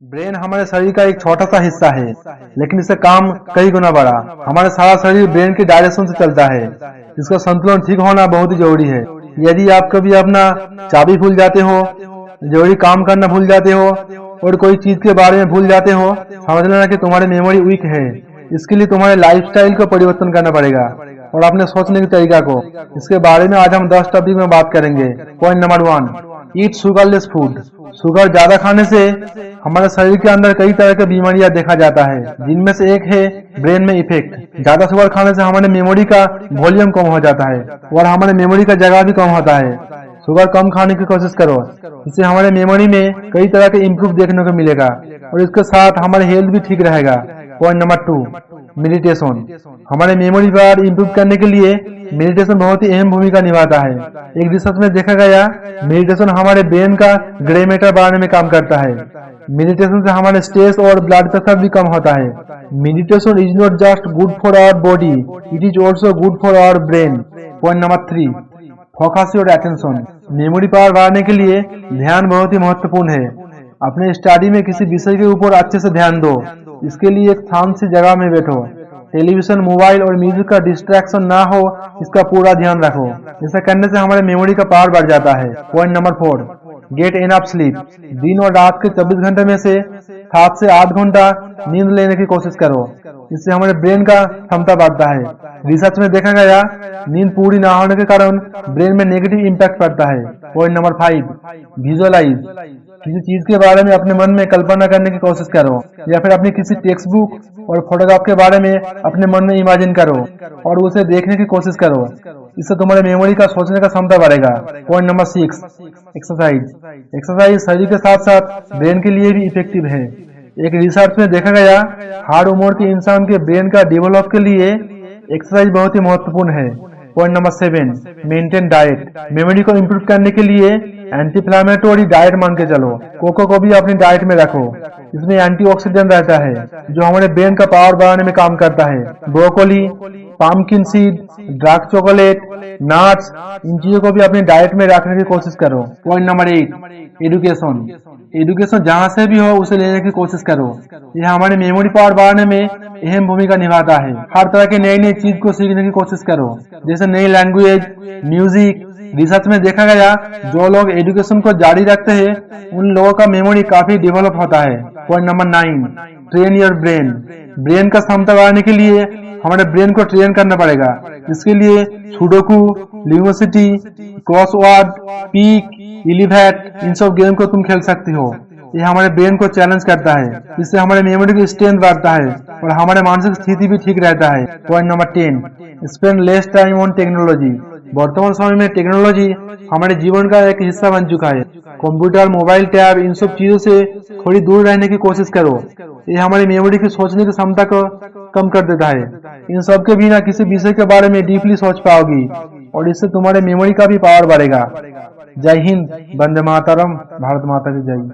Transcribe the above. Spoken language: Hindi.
ब्रेन हमारे शरीर का एक छोटा सा हिस्सा है, लेकिन इससे काम कई गुना बड़ा। हमारा सारा शरीर ब्रेन के डायरेक्शन से चलता है। इसका संतुलन ठीक होना बहुत ही जरूरी है। यदि आप कभी अपना चाबी भूल जाते हो, जरूरी काम करना भूल जाते हो और कोई चीज के बारे में भूल जाते हो, समझ लेना कि तुम्हारी मेमोरी वीक है। इसके लिए तुम्हारे लाइफस्टाइल को परिवर्तन करना पड़ेगा और अपने सोचने के तरीका को। इसके बारे में आज हम 10 टॉपिक में बात करेंगे। पॉइंट नंबर 1, ईट शुगरलेस फूड। शुगर ज्यादा खाने से हमारे शरीर के अंदर कई तरह की बीमारियां देखा जाता है, जिनमें से एक है ब्रेन में इफेक्ट। ज्यादा शुगर खाने से हमारे मेमोरी का वॉल्यूम कम हो जाता है और हमारे मेमोरी का जगह भी कम होता है। शुगर कम खाने की कोशिश करो, इससे हमारे मेमोरी में कई तरह के इम्प्रूव देखने को मिलेगा और इसके साथ हमारे हेल्थ भी ठीक रहेगा। Point number 2, meditation. हमारे मेमोरी पावर इम्प्रूव करने के लिए मेडिटेशन बहुत ही अहम भूमिका निभाता है। एक रिसर्च में देखा गया, मेडिटेशन हमारे ब्रेन का ग्रे मैटर बढ़ाने में काम करता है। मेडिटेशन से हमारे स्ट्रेस और ब्लड प्रेशर भी कम होता है। Meditation is not just good for our body, it is also good for our brain. Point number 3, focus your attention. Memory power बढ़ाने के लिए ध्यान बहुत ही महत्वपूर्ण है। अपने स्टडी में किसी विषय के ऊपर अच्छे से ध्यान दो। इसके लिए एक शांत सी जगह में बैठो। टेलीविजन, मोबाइल और म्यूजिक का डिस्ट्रैक्शन ना हो, इसका पूरा ध्यान रखो। ऐसा करने से हमारे मेमोरी का पावर बढ़ जाता है। Point number 4, get enough sleep. दिन और रात के 24 घंटे में से 7 से 8 घंटा नींद लेने की कोशिश करो। इससे हमारे ब्रेन का क्षमता बढ़ता है। रिसर्च में देखा गया, नींद पूरी ना होने के कारण ब्रेन में नेगेटिव इम्पैक्ट पड़ता है। Point number 5, visualise. किसी चीज के बारे में अपने मन में कल्पना करने की कोशिश करो, या फिर अपनी किसी टेक्स्ट बुक और फोटोग्राफ के बारे में अपने मन में इमेजिन करो और उसे देखने की कोशिश करो। इससे तुम्हारे मेमोरी का सोचने का क्षमता बढ़ेगा। Point number 6, exercise. एक्सरसाइज शरीर के साथ साथ ब्रेन के लिए भी इफेक्टिव है। एक रिसर्च में देखा गया, हर उम्र के इंसान के ब्रेन का डेवलप के लिए एक्सरसाइज बहुत ही महत्वपूर्ण है। Point number 7, maintain diet. Memory को इम्प्रूव करने के लिए एंटी इन्फ्लेमेटरी डाइट मान के चलो। कोको को भी अपनी डाइट में रखो। इसमें एंटीऑक्सीडेंट रहता है जो हमारे ब्रेन का पावर बढ़ाने में काम करता है। Broccoli, pumpkin seed, dark chocolate, nuts, इन चीजों को भी अपनी डाइट में रखने की कोशिश करो। Point number 8, education. एजुकेशन जहाँ से भी हो उसे लेने की कोशिश करो। यह हमारी मेमोरी पावर बढ़ाने में अहम भूमिका निभाता है। हर तरह की नई नई चीज को सीखने की कोशिश करो, जैसे नई लैंग्वेज, म्यूजिक। रिसर्च में देखा गया, जो लोग एजुकेशन को जारी रखते हैं उन लोगों का मेमोरी काफी डेवलप होता है। Point number 9, train your brain. Brain का क्षमता बढ़ाने के लिए हमारे ब्रेन को ट्रेन करना पड़ेगा। इसके लिए सुडोकू, लिंग्विस्टिक, क्रॉसवर्ड, पीक, इलिफैट, इन सब गेम को तुम खेल सकती हो। यह हमारे ब्रेन को चैलेंज करता है। इससे हमारे मेमोरी की स्ट्रेंथ बढ़ता है और हमारे मानसिक स्थिति भी ठीक रहता है। Point number 10, spend less time on technology. वर्तमान समय में टेक्नोलॉजी हमारे जीवन का एक हिस्सा बन चुका है। कंप्यूटर, मोबाइल, टैब, इन सब चीजों से थोड़ी दूर रहने की कोशिश करो। ये हमारी मेमोरी की सोचने की क्षमता को कम कर देता है। इन सब के बिना किसी विषय के बारे में डीपली सोच पाओगी और इससे तुम्हारे मेमोरी का भी पावर बढ़ेगा। जय हिंद, वंदे मातरम, भारत माता की जय।